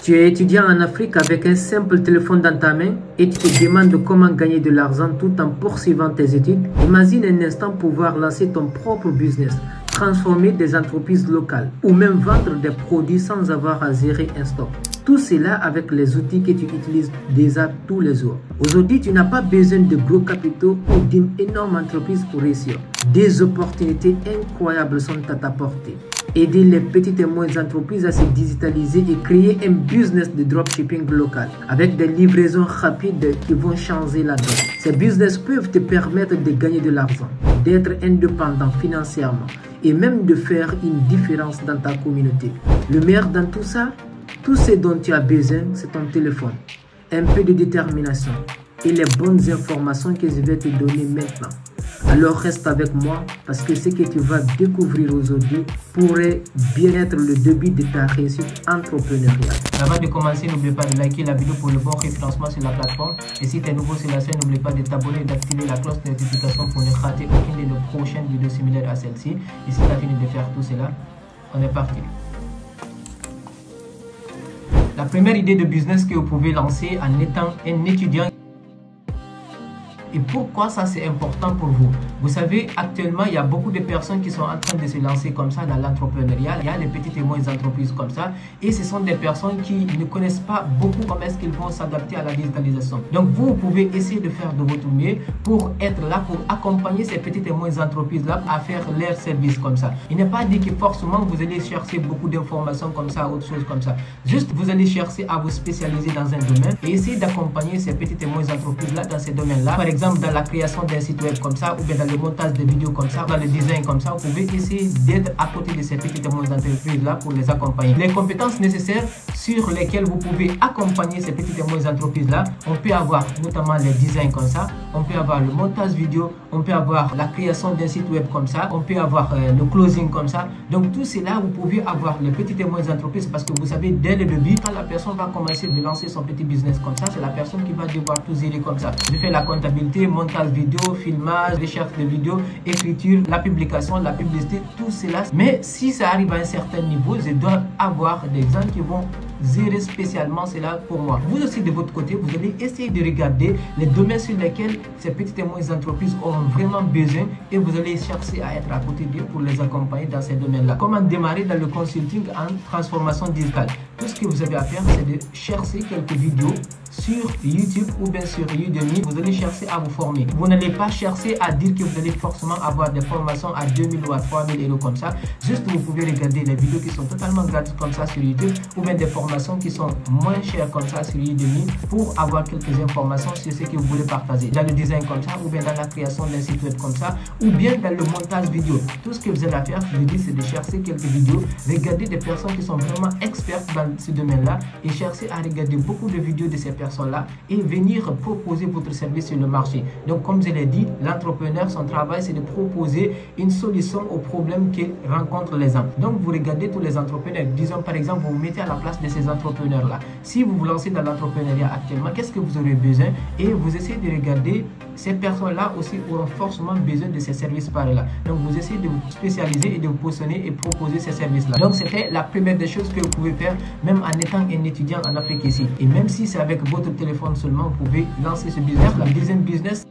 Tu es étudiant en Afrique avec un simple téléphone dans ta main et tu te demandes comment gagner de l'argent tout en poursuivant tes études. Imagine un instant pouvoir lancer ton propre business, transformer des entreprises locales ou même vendre des produits sans avoir à gérer un stock. Tout cela avec les outils que tu utilises déjà tous les jours. Aujourd'hui, tu n'as pas besoin de gros capitaux ou d'une énorme entreprise pour réussir. Des opportunités incroyables sont à ta portée. Aider les petites et moyennes entreprises à se digitaliser et créer un business de dropshipping local avec des livraisons rapides qui vont changer la donne. Ces business peuvent te permettre de gagner de l'argent, d'être indépendant financièrement et même de faire une différence dans ta communauté. Le meilleur dans tout ça, tout ce dont tu as besoin, c'est ton téléphone, un peu de détermination et les bonnes informations que je vais te donner maintenant. Alors reste avec moi parce que ce que tu vas découvrir aujourd'hui pourrait bien être le début de ta réussite entrepreneuriale. Avant de commencer, n'oublie pas de liker la vidéo pour le bon référencement sur la plateforme. Et si tu es nouveau sur la chaîne, n'oublie pas de t'abonner et d'activer la cloche de notification pour ne rater aucune de nos prochaines vidéos similaires à celle-ci. Et si tu as fini de faire tout cela, on est parti. La première idée de business que vous pouvez lancer en étant un étudiant. Et pourquoi ça c'est important pour vous? Vous savez, actuellement, il y a beaucoup de personnes qui sont en train de se lancer comme ça dans l'entrepreneuriat. Il y a des petites et moyennes entreprises comme ça. Et ce sont des personnes qui ne connaissent pas beaucoup comment est-ce qu'ils vont s'adapter à la digitalisation. Donc, vous pouvez essayer de faire de votre mieux pour être là, pour accompagner ces petites et moyennes entreprises-là à faire leur service comme ça. Il n'est pas dit que forcément vous allez chercher beaucoup d'informations comme ça, autre chose comme ça. Juste, vous allez chercher à vous spécialiser dans un domaine et essayer d'accompagner ces petites et moyennes entreprises-là dans ces domaines-là. Par exemple, dans la création d'un site web comme ça, ou bien dans le montage de vidéos comme ça, dans le design comme ça, vous pouvez essayer d'être à côté de ces petites et moyennes entreprises là pour les accompagner. Les compétences nécessaires sur lesquelles vous pouvez accompagner ces petites et moyennes entreprises là, on peut avoir notamment les designs comme ça, on peut avoir le montage vidéo, on peut avoir la création d'un site web comme ça, on peut avoir le closing comme ça. Donc tout cela, vous pouvez avoir les petites et moyennes entreprises parce que vous savez, dès le début, quand la personne va commencer de lancer son petit business comme ça, c'est la personne qui va devoir tout gérer comme ça. Je fais la comptabilité, montage vidéo, filmage, recherche de vidéos, écriture, la publication, la publicité, tout cela. Mais si ça arrive à un certain niveau, je dois avoir des gens qui vont gérer spécialement cela pour moi. Vous aussi de votre côté, vous allez essayer de regarder les domaines sur lesquels ces petites et moyennes entreprises auront vraiment besoin et vous allez chercher à être à côté d'eux pour les accompagner dans ces domaines-là. Comment démarrer dans le consulting en transformation digitale? Tout ce que vous avez à faire, c'est de chercher quelques vidéos sur YouTube ou bien sur Udemy. Vous allez chercher à vous former. Vous n'allez pas chercher à dire que vous allez forcément avoir des formations à 2000 ou à 3000 euros comme ça. Juste, vous pouvez regarder les vidéos qui sont totalement gratuites comme ça sur YouTube ou bien des formations qui sont moins chères comme ça sur Udemy pour avoir quelques informations sur ce que vous voulez partager. Dans le design comme ça ou bien dans la création d'un site web comme ça ou bien dans le montage vidéo. Tout ce que vous allez faire, je vous dis, c'est de chercher quelques vidéos, regarder des personnes qui sont vraiment expertes dans ce domaine-là et chercher à regarder beaucoup de vidéos de ces personnes-là et venir proposer votre service sur le marché. Donc, comme je l'ai dit, l'entrepreneur, son travail, c'est de proposer une solution aux problèmes que rencontrent les gens. Donc, vous regardez tous les entrepreneurs. Disons, par exemple, vous vous mettez à la place de ces entrepreneurs-là. Si vous vous lancez dans l'entrepreneuriat actuellement, qu'est-ce que vous aurez besoin? Et vous essayez de regarder ces personnes-là aussi auront forcément besoin de ces services par-là. Donc, vous essayez de vous spécialiser et de vous positionner et proposer ces services-là. Donc, c'était la première des choses que vous pouvez faire, même en étant un étudiant en Afrique ici. Et même si c'est avec votre téléphone seulement, vous pouvez lancer ce business. La deuxième business,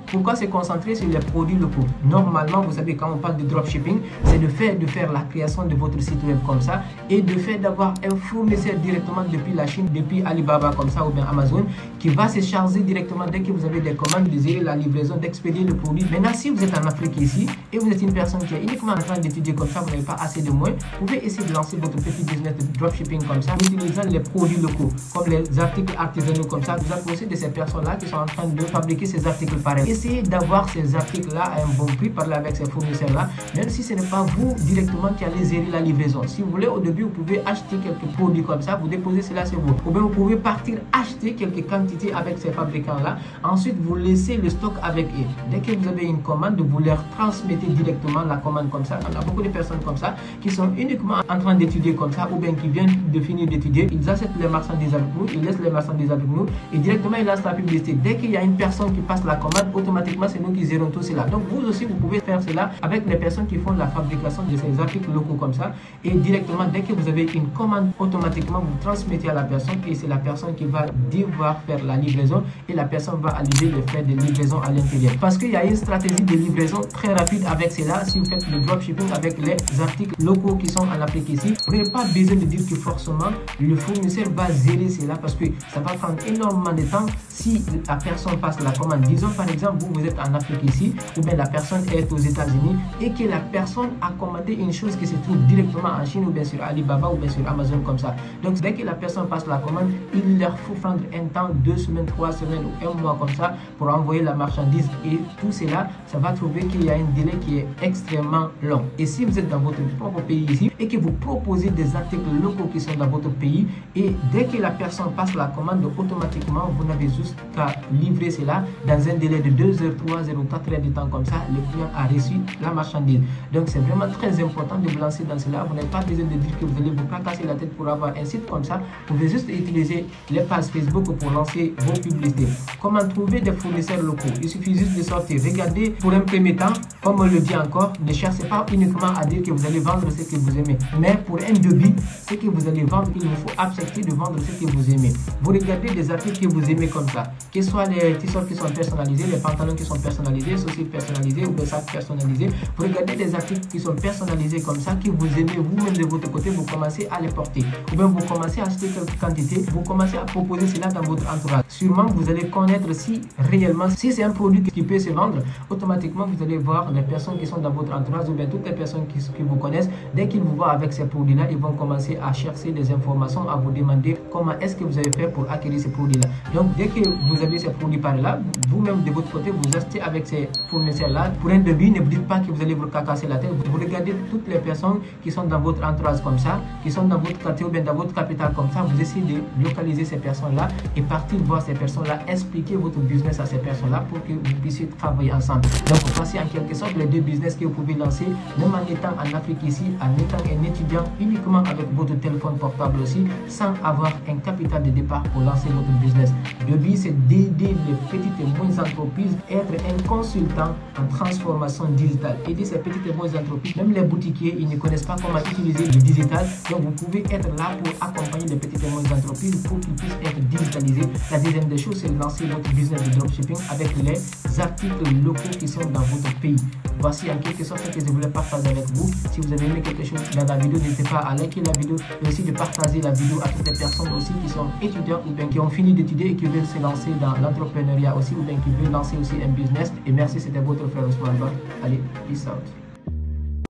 pourquoi se concentrer sur les produits locaux? Normalement, vous savez, quand on parle de dropshipping, c'est de faire la création de votre site web comme ça et de faire d'avoir un fournisseur directement depuis la Chine, depuis Alibaba comme ça ou bien Amazon, qui va se charger directement dès que vous avez des commandes, de gérer la livraison, d'expédier le produit. Maintenant, si vous êtes en Afrique ici et vous êtes une personne qui est uniquement en train d'étudier comme ça, vous n'avez pas assez de moyens, vous pouvez essayer de lancer votre petit business de dropshipping comme ça, en utilisant les produits locaux, comme les articles artisanaux comme ça. Vous approchez de ces personnes-là qui sont en train de fabriquer ces articles pareils. Essayez d'avoir ces articles-là à un bon prix, parler avec ces fournisseurs-là, même si ce n'est pas vous directement qui allez gérer la livraison. Si vous voulez, au début, vous pouvez acheter quelques produits comme ça, vous déposez cela chez vous. Ou bien vous pouvez partir acheter quelques quantités avec ces fabricants-là. Ensuite, vous laissez le stock avec eux. Dès que vous avez une commande, vous leur transmettez directement la commande comme ça. On a beaucoup de personnes comme ça qui sont uniquement en train d'étudier comme ça, ou bien qui viennent de finir d'étudier. Ils achètent les marchandises avec nous, ils laissent les marchandises avec nous et directement ils lancent la publicité. Dès qu'il y a une personne qui passe la commande, automatiquement c'est nous qui gérons tout cela. Donc vous aussi vous pouvez faire cela avec les personnes qui font la fabrication de ces articles locaux comme ça, et directement dès que vous avez une commande, automatiquement vous transmettez à la personne et c'est la personne qui va devoir faire la livraison et la personne va alléger les frais de livraison à l'intérieur. Parce qu'il y a une stratégie de livraison très rapide avec cela. Si vous faites le dropshipping avec les articles locaux qui sont en Afrique ici, vous n'avez pas besoin de dire que forcément le fournisseur va gérer cela, parce que ça va prendre énormément de temps. Si la personne passe la commande, disons par exemple vous êtes en Afrique ici, ou bien la personne est aux États-Unis et que la personne a commandé une chose qui se trouve directement en Chine ou bien sur Alibaba ou bien sur Amazon comme ça. Donc dès que la personne passe la commande, il leur faut prendre un temps, 2 semaines, 3 semaines ou 1 mois comme ça pour envoyer la marchandise, et tout cela, ça va trouver qu'il y a un délai qui est extrêmement long. Et si vous êtes dans votre propre pays ici et que vous proposez des articles locaux qui sont dans votre pays, et dès que la personne passe la commande, automatiquement vous n'avez juste qu'à livrer cela dans un délai de 2 heures, 3 heures ou 4 heures de temps comme ça, le client a reçu la marchandise. Donc c'est vraiment très important de vous lancer dans cela. Vous n'avez pas besoin de dire que vous allez vous casser la tête pour avoir un site comme ça. Vous pouvez juste utiliser les pages Facebook pour lancer vos publicités. Comment trouver des fournisseurs locaux? Il suffit juste de sortir. Regardez, pour un premier temps, comme on le dit encore, ne cherchez pas uniquement à dire que vous allez vendre ce que vous aimez. Mais pour un devis, ce que vous allez vendre, il vous faut accepter de vendre ce que vous aimez. Vous regardez des articles que vous aimez comme ça, que ce soit les t-shirts qui sont personnalisés, les pantalons qui sont personnalisés, les saucisses personnalisées ou des sacs personnalisés. Vous regardez des articles qui sont personnalisés comme ça, que vous aimez vous-même de votre côté, vous commencez à les porter. Ou bien vous commencez à acheter quelques quantités, vous commencez à proposer cela dans votre entourage. Sûrement vous allez connaître si réellement, si c'est un produit qui peut se vendre, automatiquement vous allez voir les personnes qui sont dans votre entourage ou bien toutes les personnes qui vous connaissent. Dès qu'ils vous voient avec ces produits-là, ils vont commencer à chercher des informations, à vous demander comment est-ce que vous avez fait pour acquérir ces produits-là. Donc dès que vous avez ces produits par là, vous-même de votre côté, vous achetez avec ces fournisseurs-là. Pour un devis, ne vous dites pas que vous allez vous casser la tête. Vous regardez toutes les personnes qui sont dans votre entourage comme ça, qui sont dans votre quartier ou bien dans votre capitale comme ça, vous essayez de localiser ces personnes-là et partir voir ces personnes-là, expliquer votre business à ces personnes-là pour que vous puissiez travailler ensemble. Donc voici en quelque sorte les 2 business que vous pouvez lancer, même en étant en Afrique ici, en étant un étudiant, uniquement avec votre téléphone portable aussi, sans avoir un capital de départ pour lancer votre business. Le but c'est d'aider les petites et moyennes entreprises, être un consultant en transformation digitale. Aider ces petites et moyennes entreprises, même les boutiquiers, ils ne connaissent pas comment utiliser le digital. Donc vous pouvez être là pour accompagner les petites et moyennes entreprises pour qu'ils puissent être digitalisés. La deuxième des choses, c'est de lancer votre business de dropshipping avec les articles locaux qui sont dans votre pays. Voici en quelque sorte ce que je voulais partager avec vous. Si vous avez aimé quelque chose dans la vidéo, n'hésitez pas à liker la vidéo et aussi de partager la vidéo à toutes les personnes aussi qui sont étudiants ou bien qui ont fini d'étudier et qui veulent se lancer dans l'entrepreneuriat aussi, ou bien qui veulent lancer aussi un business. Et merci, c'était votre frère Ousmane Ba. Allez, peace out.